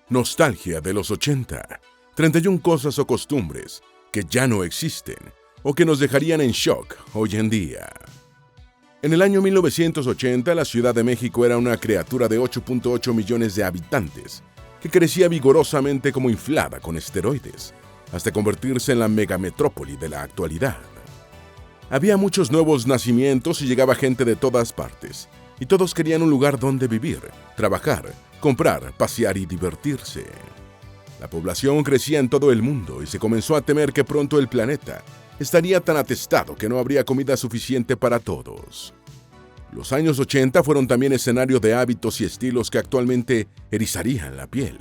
Nostalgia de los 80. 31 cosas o costumbres que ya no existen o que nos dejarían en shock hoy en día. En el año 1980, la Ciudad de México era una criatura de 8.8 millones de habitantes que crecía vigorosamente como inflada con esteroides, hasta convertirse en la megametrópoli de la actualidad. Había muchos nuevos nacimientos y llegaba gente de todas partes, y todos querían un lugar donde vivir, trabajar, comprar, pasear y divertirse. La población crecía en todo el mundo y se comenzó a temer que pronto el planeta estaría tan atestado que no habría comida suficiente para todos. Los años 80 fueron también escenario de hábitos y estilos que actualmente erizarían la piel.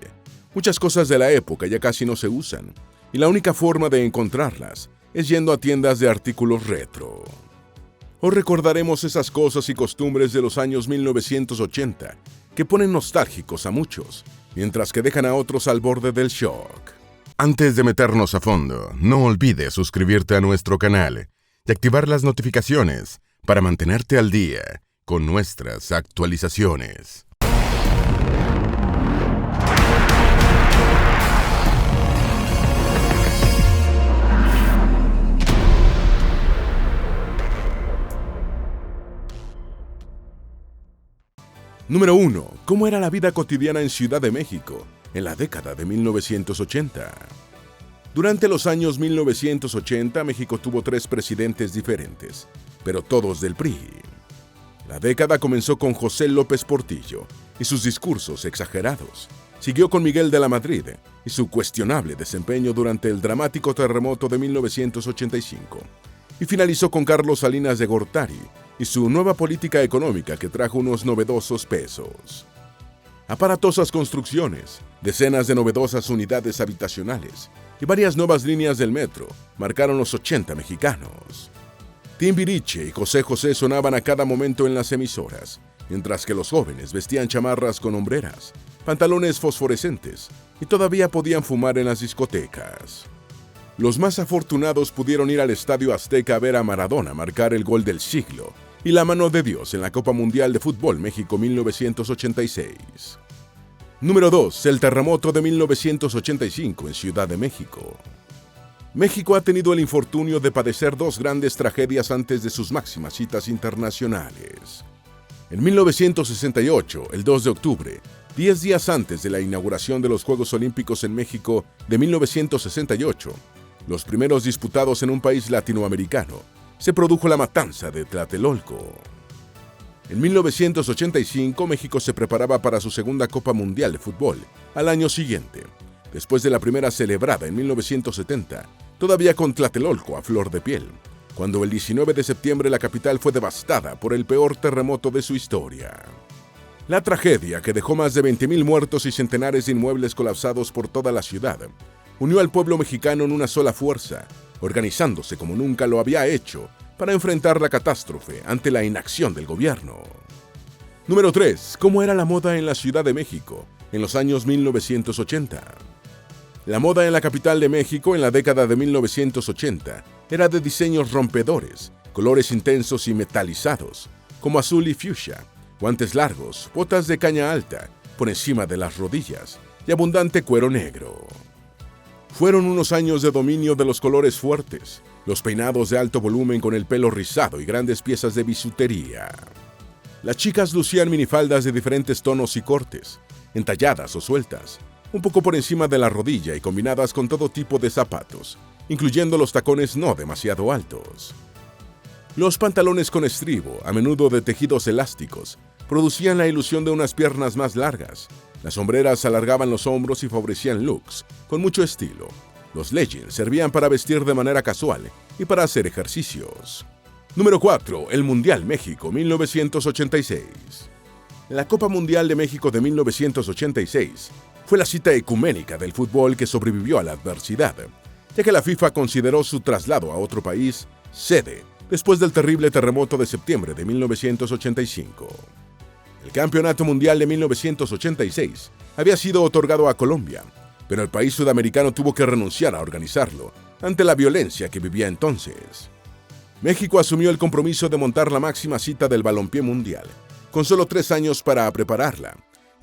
Muchas cosas de la época ya casi no se usan, y la única forma de encontrarlas es yendo a tiendas de artículos retro. Hoy recordaremos esas cosas y costumbres de los años 1980 que ponen nostálgicos a muchos, mientras que dejan a otros al borde del shock. Antes de meternos a fondo, no olvides suscribirte a nuestro canal y activar las notificaciones para mantenerte al día con nuestras actualizaciones. Número 1. ¿Cómo era la vida cotidiana en Ciudad de México en la década de 1980? Durante los años 1980, México tuvo 3 presidentes diferentes, pero todos del PRI. La década comenzó con José López Portillo y sus discursos exagerados. Siguió con Miguel de la Madrid y su cuestionable desempeño durante el dramático terremoto de 1985. Y finalizó con Carlos Salinas de Gortari y su nueva política económica que trajo unos novedosos pesos. Aparatosas construcciones, decenas de novedosas unidades habitacionales y varias nuevas líneas del metro marcaron los 80 mexicanos. Timbiriche y José José sonaban a cada momento en las emisoras, mientras que los jóvenes vestían chamarras con hombreras, pantalones fosforescentes y todavía podían fumar en las discotecas. Los más afortunados pudieron ir al Estadio Azteca a ver a Maradona marcar el gol del siglo y la mano de Dios en la Copa Mundial de Fútbol México 1986. Número 2. El terremoto de 1985 en Ciudad de México. México ha tenido el infortunio de padecer 2 grandes tragedias antes de sus máximas citas internacionales. En 1968, el 2 de octubre, 10 días antes de la inauguración de los Juegos Olímpicos en México de 1968, los primeros disputados en un país latinoamericano, se produjo la matanza de Tlatelolco. En 1985, México se preparaba para su segunda Copa Mundial de Fútbol al año siguiente, después de la primera celebrada en 1970, todavía con Tlatelolco a flor de piel, cuando el 19 de septiembre la capital fue devastada por el peor terremoto de su historia. La tragedia, que dejó más de 20,000 muertos y centenares de inmuebles colapsados por toda la ciudad, unió al pueblo mexicano en una sola fuerza, organizándose como nunca lo había hecho para enfrentar la catástrofe ante la inacción del gobierno. Número 3. ¿Cómo era la moda en la Ciudad de México en los años 1980? La moda en la capital de México en la década de 1980 era de diseños rompedores, colores intensos y metalizados, como azul y fucsia, guantes largos, botas de caña alta, por encima de las rodillas, y abundante cuero negro. Fueron unos años de dominio de los colores fuertes, los peinados de alto volumen con el pelo rizado y grandes piezas de bisutería. Las chicas lucían minifaldas de diferentes tonos y cortes, entalladas o sueltas, un poco por encima de la rodilla y combinadas con todo tipo de zapatos, incluyendo los tacones no demasiado altos. Los pantalones con estribo, a menudo de tejidos elásticos, producían la ilusión de unas piernas más largas. Las sombreras alargaban los hombros y favorecían looks con mucho estilo. Los leggings servían para vestir de manera casual y para hacer ejercicios. Número 4. El Mundial México 1986. La Copa Mundial de México de 1986 fue la cita ecuménica del fútbol que sobrevivió a la adversidad, ya que la FIFA consideró su traslado a otro país sede después del terrible terremoto de septiembre de 1985. El Campeonato Mundial de 1986 había sido otorgado a Colombia, pero el país sudamericano tuvo que renunciar a organizarlo ante la violencia que vivía entonces. México asumió el compromiso de montar la máxima cita del balompié mundial, con solo 3 años para prepararla,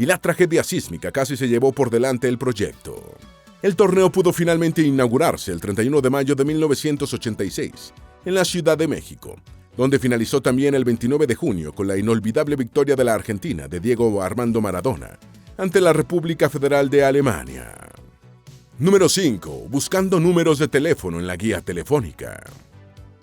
y la tragedia sísmica casi se llevó por delante el proyecto. El torneo pudo finalmente inaugurarse el 31 de mayo de 1986 en la Ciudad de México, donde finalizó también el 29 de junio con la inolvidable victoria de la Argentina de Diego Armando Maradona ante la República Federal de Alemania. Número 5. Buscando números de teléfono en la guía telefónica.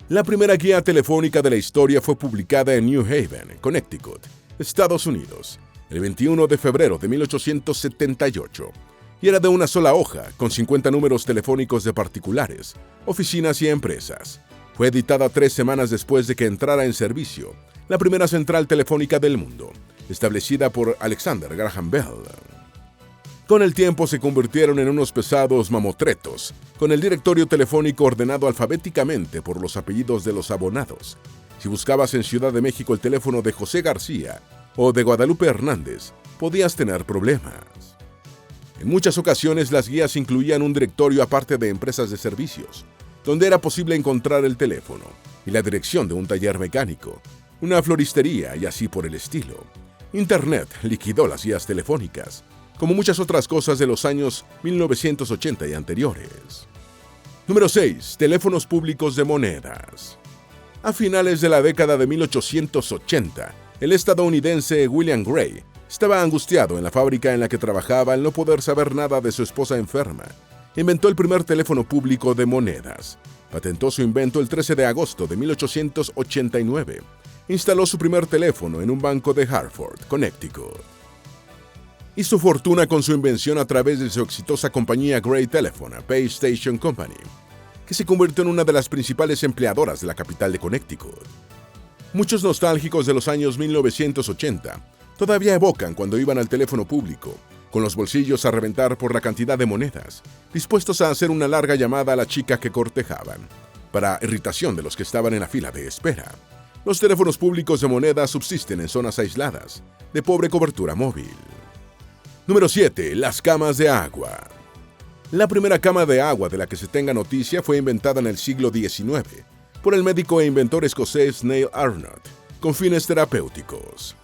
La primera guía telefónica de la historia fue publicada en New Haven, Connecticut, Estados Unidos, el 21 de febrero de 1878, y era de una sola hoja, con 50 números telefónicos de particulares, oficinas y empresas. Fue editada 3 semanas después de que entrara en servicio la primera central telefónica del mundo, establecida por Alexander Graham Bell. Con el tiempo se convirtieron en unos pesados mamotretos, con el directorio telefónico ordenado alfabéticamente por los apellidos de los abonados. Si buscabas en Ciudad de México el teléfono de José García o de Guadalupe Hernández, podías tener problemas. En muchas ocasiones las guías incluían un directorio aparte de empresas de servicios, donde era posible encontrar el teléfono y la dirección de un taller mecánico, una floristería y así por el estilo. Internet liquidó las guías telefónicas, como muchas otras cosas de los años 1980 y anteriores. Número 6. Teléfonos públicos de monedas. A finales de la década de 1880, el estadounidense William Gray estaba angustiado en la fábrica en la que trabajaba al no poder saber nada de su esposa enferma. Inventó el primer teléfono público de monedas. Patentó su invento el 13 de agosto de 1889. Instaló su primer teléfono en un banco de Hartford, Connecticut. Hizo fortuna con su invención a través de su exitosa compañía Gray Telephone, Pay Station Company, que se convirtió en una de las principales empleadoras de la capital de Connecticut. Muchos nostálgicos de los años 1980 todavía evocan cuando iban al teléfono público, con los bolsillos a reventar por la cantidad de monedas, dispuestos a hacer una larga llamada a la chica que cortejaban, para irritación de los que estaban en la fila de espera. Los teléfonos públicos de monedas subsisten en zonas aisladas, de pobre cobertura móvil. Número 7. Las camas de agua. La primera cama de agua de la que se tenga noticia fue inventada en el siglo XIX por el médico e inventor escocés Neil Arnott, con fines terapéuticos.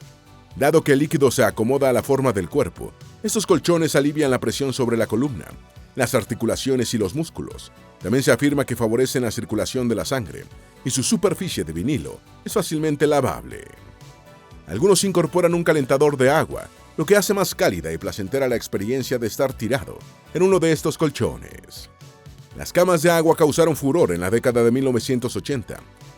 Dado que el líquido se acomoda a la forma del cuerpo, estos colchones alivian la presión sobre la columna, las articulaciones y los músculos. También se afirma que favorecen la circulación de la sangre y su superficie de vinilo es fácilmente lavable. Algunos incorporan un calentador de agua, lo que hace más cálida y placentera la experiencia de estar tirado en uno de estos colchones. Las camas de agua causaron furor en la década de 1980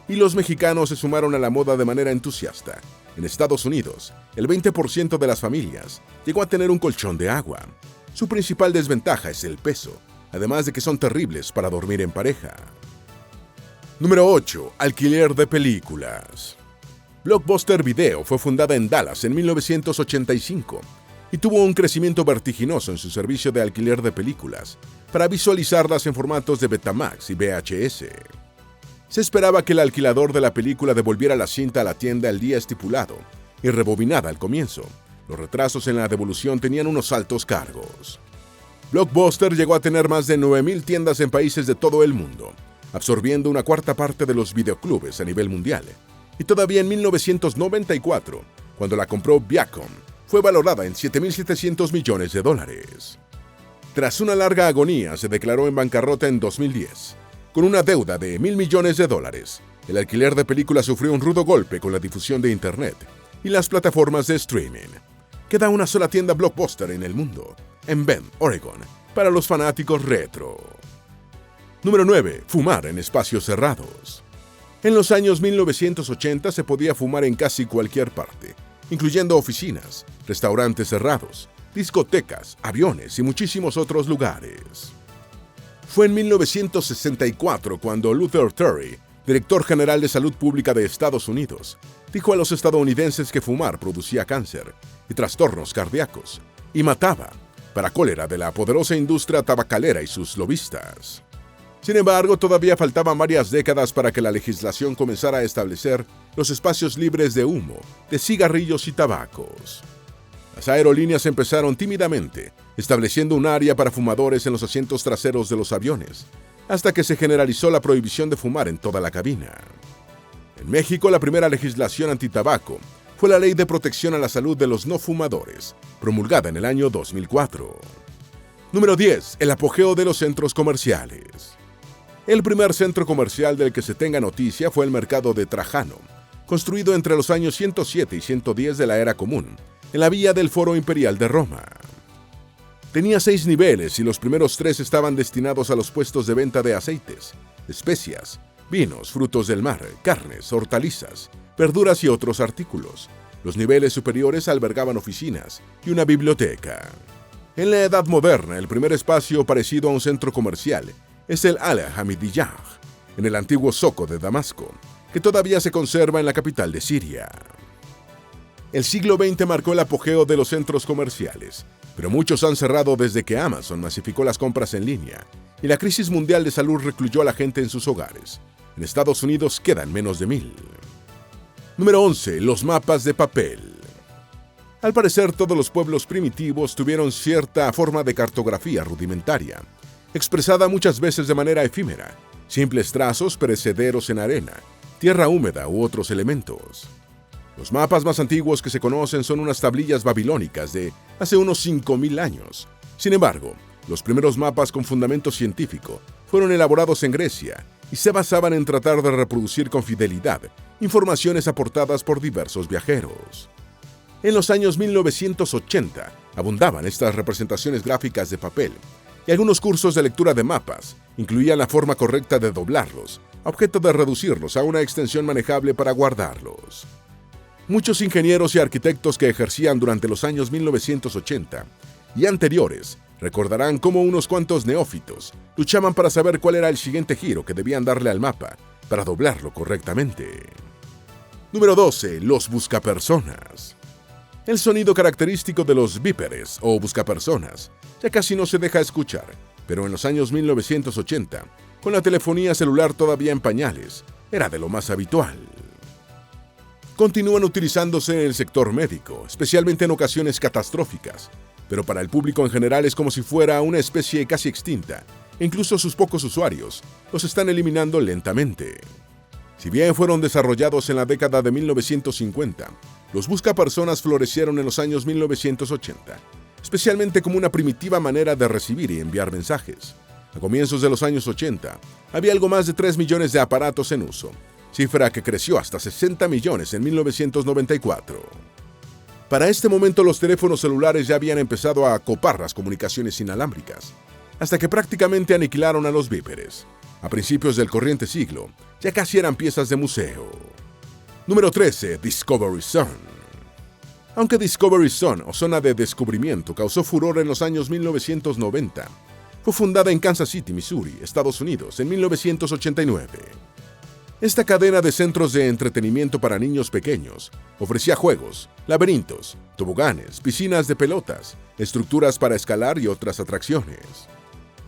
y los mexicanos se sumaron a la moda de manera entusiasta. En Estados Unidos, el 20% de las familias llegó a tener un colchón de agua. Su principal desventaja es el peso, además de que son terribles para dormir en pareja. Número 8. Alquiler de películas. Blockbuster Video fue fundada en Dallas en 1985 y tuvo un crecimiento vertiginoso en su servicio de alquiler de películas para visualizarlas en formatos de Betamax y VHS. Se esperaba que el alquilador de la película devolviera la cinta a la tienda el día estipulado y rebobinada al comienzo. Los retrasos en la devolución tenían unos altos cargos. Blockbuster llegó a tener más de 9,000 tiendas en países de todo el mundo, absorbiendo una cuarta parte de los videoclubes a nivel mundial. Y todavía en 1994, cuando la compró Viacom, fue valorada en $7,700 millones. Tras una larga agonía, se declaró en bancarrota en 2010, con una deuda de $1,000 millones. El alquiler de películas sufrió un rudo golpe con la difusión de Internet y las plataformas de streaming. Queda una sola tienda Blockbuster en el mundo, en Bend, Oregon, para los fanáticos retro. Número 9. Fumar en espacios cerrados. En los años 1980 se podía fumar en casi cualquier parte, incluyendo oficinas, restaurantes cerrados, discotecas, aviones y muchísimos otros lugares. Fue en 1964 cuando Luther Terry, director general de Salud Pública de Estados Unidos, dijo a los estadounidenses que fumar producía cáncer y trastornos cardíacos y mataba, para cólera de la poderosa industria tabacalera y sus lobistas. Sin embargo, todavía faltaban varias décadas para que la legislación comenzara a establecer los espacios libres de humo, de cigarrillos y tabacos. Las aerolíneas empezaron tímidamente, estableciendo un área para fumadores en los asientos traseros de los aviones, hasta que se generalizó la prohibición de fumar en toda la cabina. En México, la primera legislación antitabaco fue la Ley de Protección a la Salud de los No Fumadores, promulgada en el año 2004. Número 10. El apogeo de los centros comerciales. El primer centro comercial del que se tenga noticia fue el mercado de Trajano, construido entre los años 107 y 110 de la Era Común, en la vía del Foro Imperial de Roma. Tenía 6 niveles y los primeros 3 estaban destinados a los puestos de venta de aceites, especias, vinos, frutos del mar, carnes, hortalizas, verduras y otros artículos. Los niveles superiores albergaban oficinas y una biblioteca. En la Edad Moderna, el primer espacio parecido a un centro comercial es el Al-Hamidiyah, en el antiguo zoco de Damasco, que todavía se conserva en la capital de Siria. El siglo XX marcó el apogeo de los centros comerciales, pero muchos han cerrado desde que Amazon masificó las compras en línea y la crisis mundial de salud recluyó a la gente en sus hogares. En Estados Unidos quedan menos de 1000. Número 11. Los mapas de papel. Al parecer, todos los pueblos primitivos tuvieron cierta forma de cartografía rudimentaria, expresada muchas veces de manera efímera, simples trazos perecederos en arena, tierra húmeda u otros elementos. Los mapas más antiguos que se conocen son unas tablillas babilónicas de hace unos 5000 años. Sin embargo, los primeros mapas con fundamento científico fueron elaborados en Grecia y se basaban en tratar de reproducir con fidelidad informaciones aportadas por diversos viajeros. En los años 1980 abundaban estas representaciones gráficas de papel y algunos cursos de lectura de mapas incluían la forma correcta de doblarlos, a objeto de reducirlos a una extensión manejable para guardarlos. Muchos ingenieros y arquitectos que ejercían durante los años 1980 y anteriores recordarán cómo unos cuantos neófitos luchaban para saber cuál era el siguiente giro que debían darle al mapa para doblarlo correctamente. Número 12. Los buscapersonas. El sonido característico de los víperes o buscapersonas ya casi no se deja escuchar, pero en los años 1980, con la telefonía celular todavía en pañales, era de lo más habitual. Continúan utilizándose en el sector médico, especialmente en ocasiones catastróficas, pero para el público en general es como si fuera una especie casi extinta, e incluso sus pocos usuarios los están eliminando lentamente. Si bien fueron desarrollados en la década de 1950, los buscapersonas florecieron en los años 1980, especialmente como una primitiva manera de recibir y enviar mensajes. A comienzos de los años 80, había algo más de 3 millones de aparatos en uso, cifra que creció hasta 60 millones en 1994. Para este momento los teléfonos celulares ya habían empezado a copar las comunicaciones inalámbricas, hasta que prácticamente aniquilaron a los víperes. A principios del corriente siglo, ya casi eran piezas de museo. Número 13. Discovery Zone. Aunque Discovery Zone o zona de descubrimiento causó furor en los años 1990, fue fundada en Kansas City, Missouri, Estados Unidos, en 1989. Esta cadena de centros de entretenimiento para niños pequeños ofrecía juegos, laberintos, toboganes, piscinas de pelotas, estructuras para escalar y otras atracciones.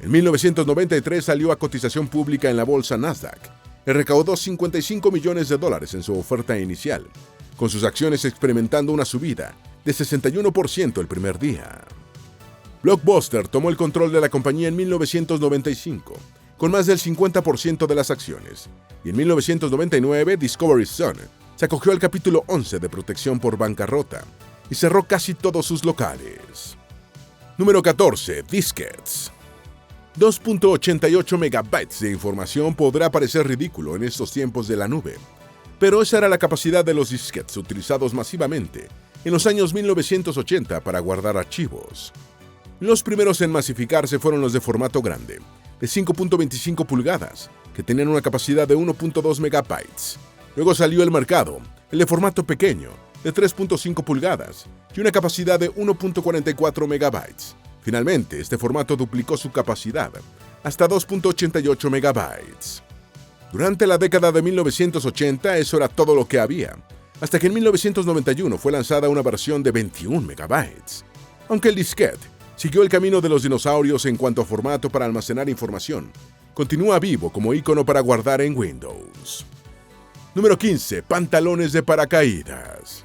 En 1993 salió a cotización pública en la bolsa Nasdaq y recaudó $55 millones en su oferta inicial, con sus acciones experimentando una subida de 61% el primer día. Blockbuster tomó el control de la compañía en 1995, con más del 50% de las acciones, y en 1999 Discovery Zone se acogió al capítulo 11 de protección por bancarrota y cerró casi todos sus locales. Número 14. Disquetes. 2.88 megabytes de información podrá parecer ridículo en estos tiempos de la nube, pero esa era la capacidad de los disquetes utilizados masivamente en los años 1980 para guardar archivos. Los primeros en masificarse fueron los de formato grande, de 5.25 pulgadas, que tenían una capacidad de 1.2 megabytes. Luego salió al mercado el de formato pequeño, de 3.5 pulgadas, y una capacidad de 1.44 megabytes. Finalmente, este formato duplicó su capacidad hasta 2.88 megabytes. Durante la década de 1980 eso era todo lo que había, hasta que en 1991 fue lanzada una versión de 21 megabytes. Aunque el disquete siguió el camino de los dinosaurios en cuanto a formato para almacenar información, continúa vivo como icono para guardar en Windows. Número 15. Pantalones de paracaídas.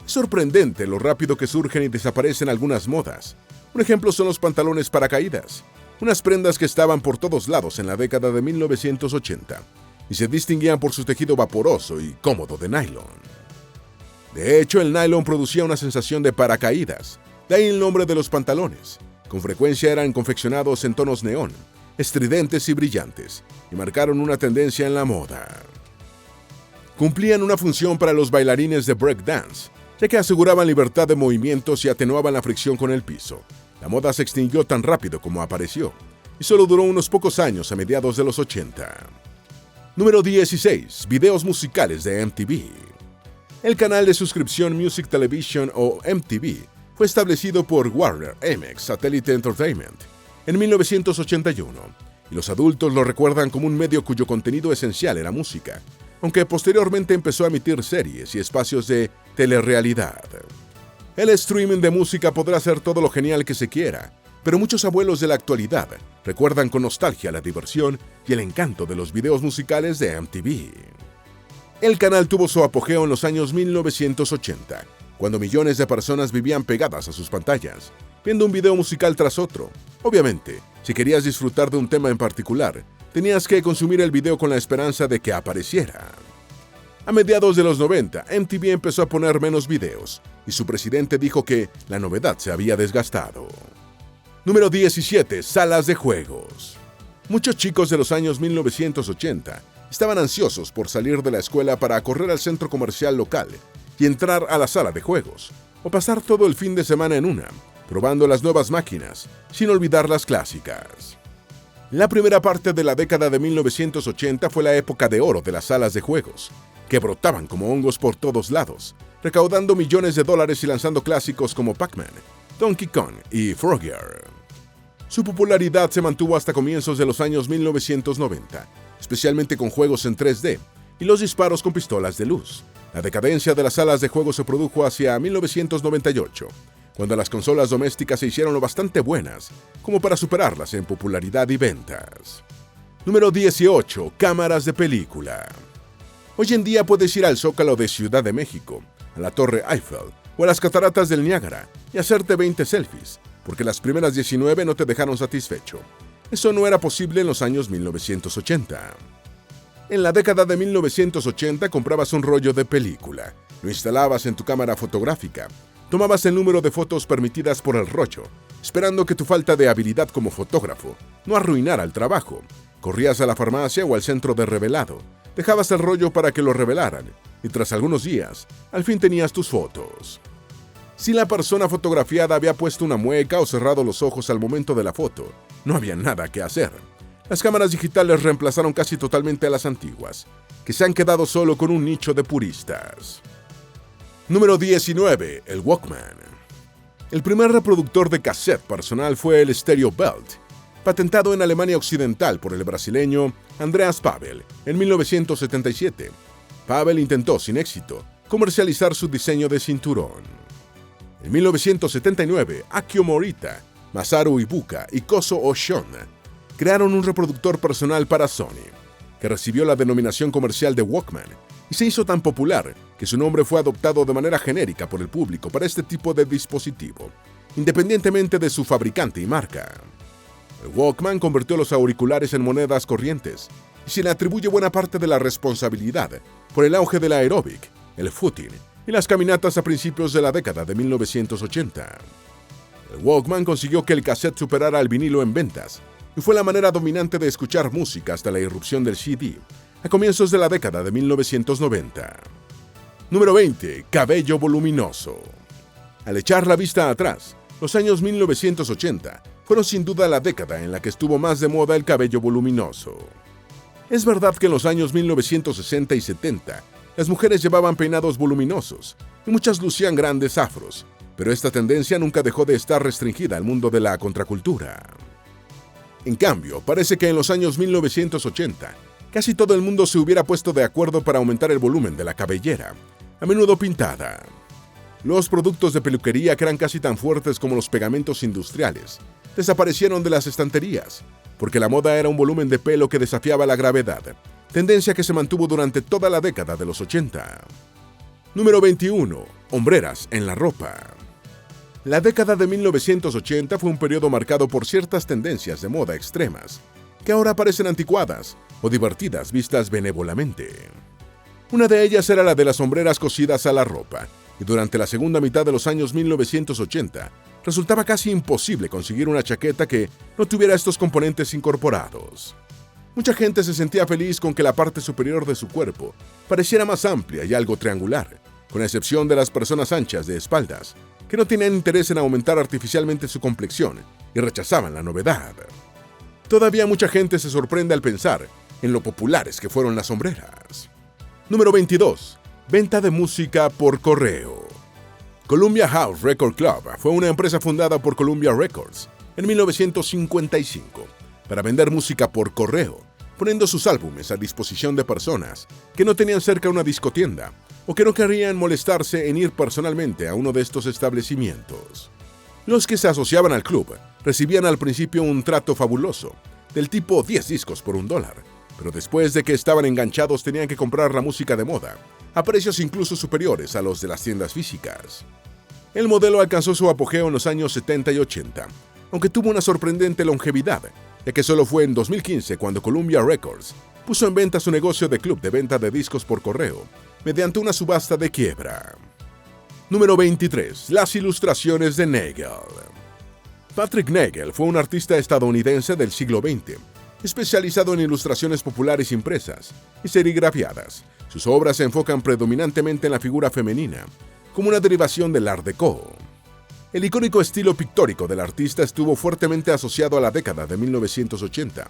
Es sorprendente lo rápido que surgen y desaparecen algunas modas. Un ejemplo son los pantalones paracaídas, unas prendas que estaban por todos lados en la década de 1980 y se distinguían por su tejido vaporoso y cómodo de nylon. De hecho, el nylon producía una sensación de paracaídas, de ahí el nombre de los pantalones. Con frecuencia eran confeccionados en tonos neón, estridentes y brillantes, y marcaron una tendencia en la moda. Cumplían una función para los bailarines de breakdance, ya que aseguraban libertad de movimientos y atenuaban la fricción con el piso. La moda se extinguió tan rápido como apareció, y solo duró unos pocos años a mediados de los 80. Número 16. Videos musicales de MTV. El canal de suscripción Music Television o MTV fue establecido por Warner Amex Satellite Entertainment en 1981, y los adultos lo recuerdan como un medio cuyo contenido esencial era música, aunque posteriormente empezó a emitir series y espacios de telerrealidad. El streaming de música podrá ser todo lo genial que se quiera, pero muchos abuelos de la actualidad recuerdan con nostalgia la diversión y el encanto de los videos musicales de MTV. El canal tuvo su apogeo en los años 1980, cuando millones de personas vivían pegadas a sus pantallas, viendo un video musical tras otro. Obviamente, si querías disfrutar de un tema en particular, tenías que consumir el video con la esperanza de que apareciera. A mediados de los 90, MTV empezó a poner menos videos, y su presidente dijo que la novedad se había desgastado. Número 17. Salas de juegos. Muchos chicos de los años 1980 estaban ansiosos por salir de la escuela para correr al centro comercial local y entrar a la sala de juegos, o pasar todo el fin de semana en una, probando las nuevas máquinas, sin olvidar las clásicas. La primera parte de la década de 1980 fue la época de oro de las salas de juegos, que brotaban como hongos por todos lados, recaudando millones de dólares y lanzando clásicos como Pac-Man, Donkey Kong y Frogger. Su popularidad se mantuvo hasta comienzos de los años 1990, especialmente con juegos en 3D y los disparos con pistolas de luz. La decadencia de las salas de juegos se produjo hacia 1998, cuando las consolas domésticas se hicieron lo bastante buenas como para superarlas en popularidad y ventas. Número 18. Cámaras de película. Hoy en día puedes ir al Zócalo de Ciudad de México, a la Torre Eiffel o a las Cataratas del Niágara y hacerte 20 selfies, porque las primeras 19 no te dejaron satisfecho. Eso no era posible en los años 1980. En la década de 1980 comprabas un rollo de película, lo instalabas en tu cámara fotográfica, tomabas el número de fotos permitidas por el rollo, esperando que tu falta de habilidad como fotógrafo no arruinara el trabajo. Corrías a la farmacia o al centro de revelado, dejabas el rollo para que lo revelaran, y tras algunos días, al fin tenías tus fotos. Si la persona fotografiada había puesto una mueca o cerrado los ojos al momento de la foto, no había nada que hacer. Las cámaras digitales reemplazaron casi totalmente a las antiguas, que se han quedado solo con un nicho de puristas. Número 19. El Walkman. El primer reproductor de cassette personal fue el Stereo Belt, patentado en Alemania Occidental por el brasileño Andreas Pavel en 1977. Pavel intentó, sin éxito, comercializar su diseño de cinturón. En 1979, Akio Morita, Masaru Ibuka y Kozo Oshon crearon un reproductor personal para Sony, que recibió la denominación comercial de Walkman y se hizo tan popular que su nombre fue adoptado de manera genérica por el público para este tipo de dispositivo, independientemente de su fabricante y marca. El Walkman convirtió los auriculares en monedas corrientes y se le atribuye buena parte de la responsabilidad por el auge del aeróbic, el footing y las caminatas a principios de la década de 1980. El Walkman consiguió que el cassette superara al vinilo en ventas y fue la manera dominante de escuchar música hasta la irrupción del CD a comienzos de la década de 1990. Número 20. Cabello voluminoso. Al echar la vista atrás, los años 1980 fueron sin duda la década en la que estuvo más de moda el cabello voluminoso. Es verdad que en los años 1960 y 70 las mujeres llevaban peinados voluminosos y muchas lucían grandes afros, pero esta tendencia nunca dejó de estar restringida al mundo de la contracultura. En cambio, parece que en los años 1980 casi todo el mundo se hubiera puesto de acuerdo para aumentar el volumen de la cabellera, a menudo pintada. Los productos de peluquería, que eran casi tan fuertes como los pegamentos industriales, desaparecieron de las estanterías, porque la moda era un volumen de pelo que desafiaba la gravedad, tendencia que se mantuvo durante toda la década de los 80. Número 21. Hombreras en la ropa. La década de 1980 fue un periodo marcado por ciertas tendencias de moda extremas, que ahora parecen anticuadas o divertidas vistas benévolamente. Una de ellas era la de las hombreras cosidas a la ropa, y durante la segunda mitad de los años 1980 resultaba casi imposible conseguir una chaqueta que no tuviera estos componentes incorporados. Mucha gente se sentía feliz con que la parte superior de su cuerpo pareciera más amplia y algo triangular, con excepción de las personas anchas de espaldas, que no tenían interés en aumentar artificialmente su complexión y rechazaban la novedad. Todavía mucha gente se sorprende al pensar en lo populares que fueron las sombreras. Número 22. Venta de música por correo. Columbia House Record Club fue una empresa fundada por Columbia Records en 1955 para vender música por correo, poniendo sus álbumes a disposición de personas que no tenían cerca una discotienda o que no querían molestarse en ir personalmente a uno de estos establecimientos. Los que se asociaban al club recibían al principio un trato fabuloso, del tipo 10 discos por $1, pero después de que estaban enganchados tenían que comprar la música de moda, a precios incluso superiores a los de las tiendas físicas. El modelo alcanzó su apogeo en los años 70 y 80, aunque tuvo una sorprendente longevidad, ya que solo fue en 2015 cuando Columbia Records puso en venta su negocio de club de venta de discos por correo, mediante una subasta de quiebra. Número 23. Las ilustraciones de Nagel. Patrick Nagel fue un artista estadounidense del siglo XX, especializado en ilustraciones populares impresas y serigrafiadas. Sus obras se enfocan predominantemente en la figura femenina, como una derivación del Art Deco. El icónico estilo pictórico del artista estuvo fuertemente asociado a la década de 1980,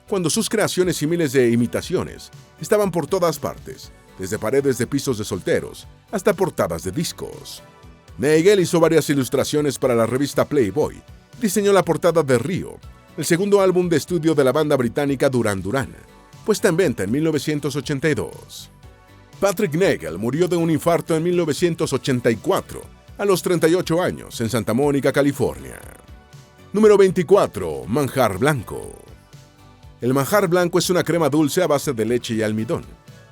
cuando sus creaciones y miles de imitaciones estaban por todas partes, desde paredes de pisos de solteros hasta portadas de discos. Nagel hizo varias ilustraciones para la revista Playboy, diseñó la portada de Rio, el segundo álbum de estudio de la banda británica Duran Duran, puesta en venta en 1982. Patrick Nagel murió de un infarto en 1984, a los 38 años, en Santa Mónica, California. Número 24. Manjar blanco. El manjar blanco es una crema dulce a base de leche y almidón,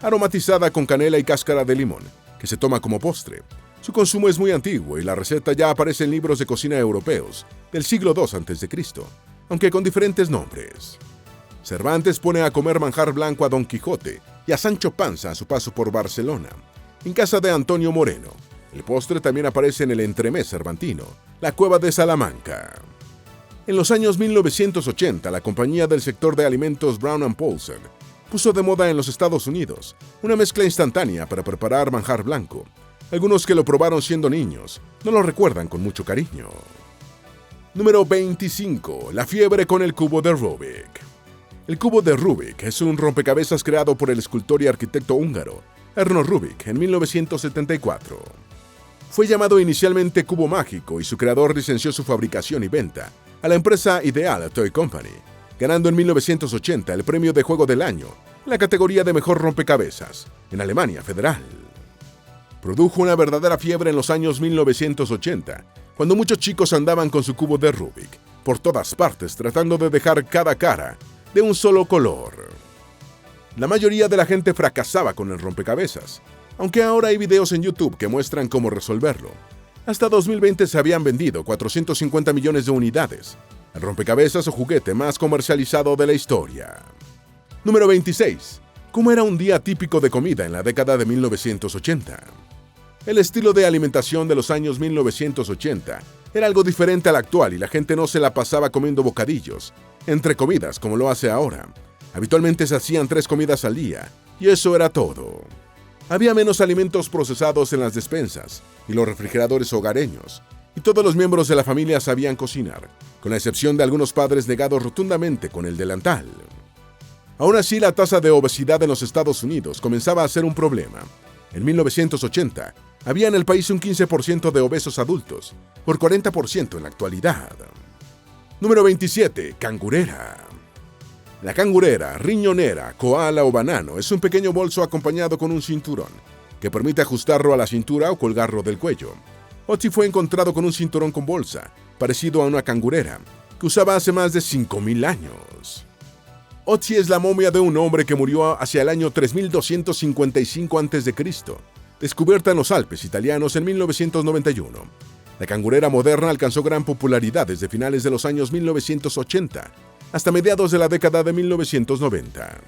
aromatizada con canela y cáscara de limón, que se toma como postre. Su consumo es muy antiguo y la receta ya aparece en libros de cocina europeos del siglo II a.C., aunque con diferentes nombres. Cervantes pone a comer manjar blanco a Don Quijote y a Sancho Panza a su paso por Barcelona, en casa de Antonio Moreno. El postre también aparece en el entremés cervantino, la Cueva de Salamanca. En los años 1980, la compañía del sector de alimentos Brown & Paulsen puso de moda en los Estados Unidos una mezcla instantánea para preparar manjar blanco. Algunos que lo probaron siendo niños no lo recuerdan con mucho cariño. Número 25. La fiebre con el cubo de Rubik. El cubo de Rubik es un rompecabezas creado por el escultor y arquitecto húngaro Erno Rubik en 1974. Fue llamado inicialmente cubo mágico y su creador licenció su fabricación y venta a la empresa Ideal Toy Company, ganando en 1980 el premio de Juego del Año en la categoría de Mejor Rompecabezas en Alemania Federal. Produjo una verdadera fiebre en los años 1980, cuando muchos chicos andaban con su cubo de Rubik por todas partes tratando de dejar cada cara de un solo color. La mayoría de la gente fracasaba con el rompecabezas, aunque ahora hay videos en YouTube que muestran cómo resolverlo. Hasta 2020 se habían vendido 450 millones de unidades, el rompecabezas o juguete más comercializado de la historia. Número 26. ¿Cómo era un día típico de comida en la década de 1980? El estilo de alimentación de los años 1980 era algo diferente al actual y la gente no se la pasaba comiendo bocadillos entre comidas como lo hace ahora. Habitualmente se hacían 3 comidas al día y eso era todo. Había menos alimentos procesados en las despensas y los refrigeradores hogareños, y todos los miembros de la familia sabían cocinar, con la excepción de algunos padres negados rotundamente con el delantal. Aún así, la tasa de obesidad en los Estados Unidos comenzaba a ser un problema. En 1980, había en el país un 15% de obesos adultos, por 40% en la actualidad. Número 27. Cangurera. La cangurera, riñonera, koala o banano es un pequeño bolso acompañado con un cinturón, que permite ajustarlo a la cintura o colgarlo del cuello. Otzi fue encontrado con un cinturón con bolsa, parecido a una cangurera, que usaba hace más de 5.000 años. Otzi es la momia de un hombre que murió hacia el año 3255 a.C., descubierta en los Alpes italianos en 1991. La cangurera moderna alcanzó gran popularidad desde finales de los años 1980 hasta mediados de la década de 1990.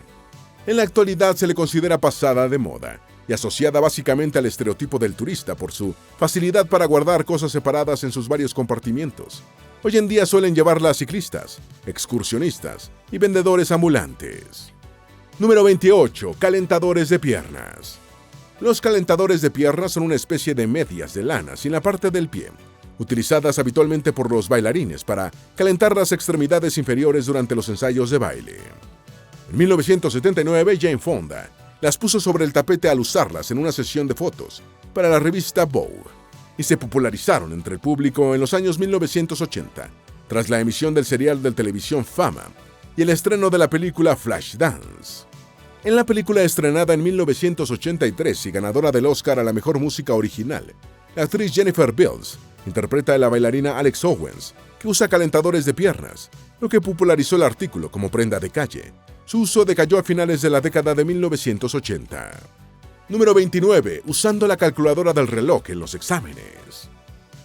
En la actualidad se le considera pasada de moda, y asociada básicamente al estereotipo del turista por su facilidad para guardar cosas separadas en sus varios compartimientos. Hoy en día suelen llevarla a ciclistas, excursionistas y vendedores ambulantes. Número 28. Calentadores de piernas. Los calentadores de piernas son una especie de medias de lana sin la parte del pie, utilizadas habitualmente por los bailarines para calentar las extremidades inferiores durante los ensayos de baile. En 1979, Jane Fonda las puso sobre el tapete al usarlas en una sesión de fotos para la revista Vogue, y se popularizaron entre el público en los años 1980, tras la emisión del serial de televisión Fama y el estreno de la película Flashdance. En la película estrenada en 1983 y ganadora del Oscar a la mejor música original, la actriz Jennifer Beals interpreta a la bailarina Alex Owens, que usa calentadores de piernas, lo que popularizó el artículo como prenda de calle. Su uso decayó a finales de la década de 1980. Número 29. Usando la calculadora del reloj en los exámenes.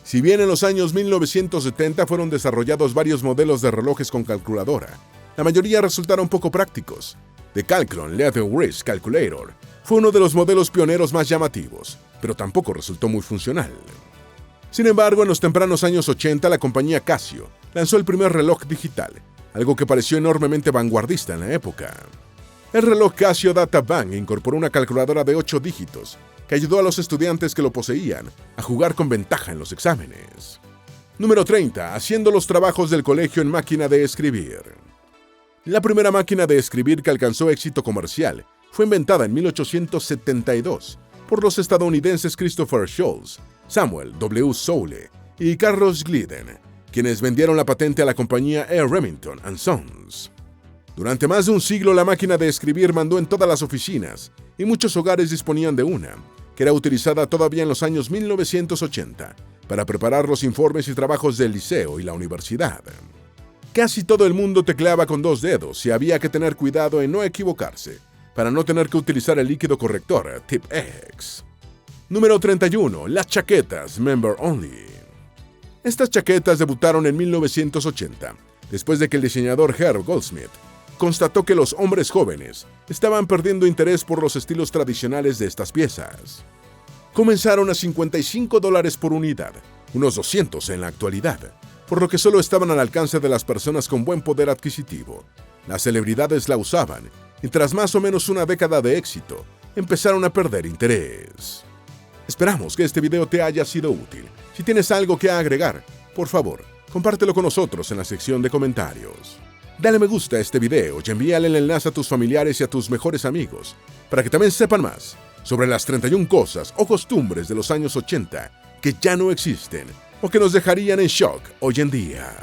Si bien en los años 1970 fueron desarrollados varios modelos de relojes con calculadora, la mayoría resultaron poco prácticos. The Calcron Leather Wrist Calculator fue uno de los modelos pioneros más llamativos, pero tampoco resultó muy funcional. Sin embargo, en los tempranos años 80, la compañía Casio lanzó el primer reloj digital, algo que pareció enormemente vanguardista en la época. El reloj Casio Data Bank incorporó una calculadora de 8 dígitos que ayudó a los estudiantes que lo poseían a jugar con ventaja en los exámenes. Número 30. Haciendo los trabajos del colegio en máquina de escribir. La primera máquina de escribir que alcanzó éxito comercial fue inventada en 1872 por los estadounidenses Christopher Sholes, Samuel W. Soule y Carlos Glidden, quienes vendieron la patente a la compañía E. Remington & Sons. Durante más de un siglo, la máquina de escribir mandó en todas las oficinas y muchos hogares disponían de una, que era utilizada todavía en los años 1980 para preparar los informes y trabajos del liceo y la universidad. Casi todo el mundo tecleaba con 2 dedos y había que tener cuidado en no equivocarse para no tener que utilizar el líquido corrector Tip X. Número 31. Las chaquetas Member Only. Estas chaquetas debutaron en 1980, después de que el diseñador Herb Goldsmith constató que los hombres jóvenes estaban perdiendo interés por los estilos tradicionales de estas piezas. Comenzaron a $55 por unidad, unos 200 en la actualidad, por lo que solo estaban al alcance de las personas con buen poder adquisitivo. Las celebridades la usaban y tras más o menos una década de éxito, empezaron a perder interés. Esperamos que este video te haya sido útil. Si tienes algo que agregar, por favor, compártelo con nosotros en la sección de comentarios. Dale me gusta a este video y envíale el enlace a tus familiares y a tus mejores amigos, para que también sepan más sobre las 31 cosas o costumbres de los años 80 que ya no existen o que nos dejarían en shock hoy en día.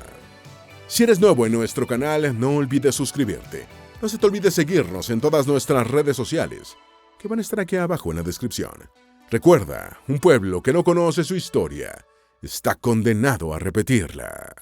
Si eres nuevo en nuestro canal, no olvides suscribirte. No se te olvide seguirnos en todas nuestras redes sociales, que van a estar aquí abajo en la descripción. Recuerda, un pueblo que no conoce su historia está condenado a repetirla.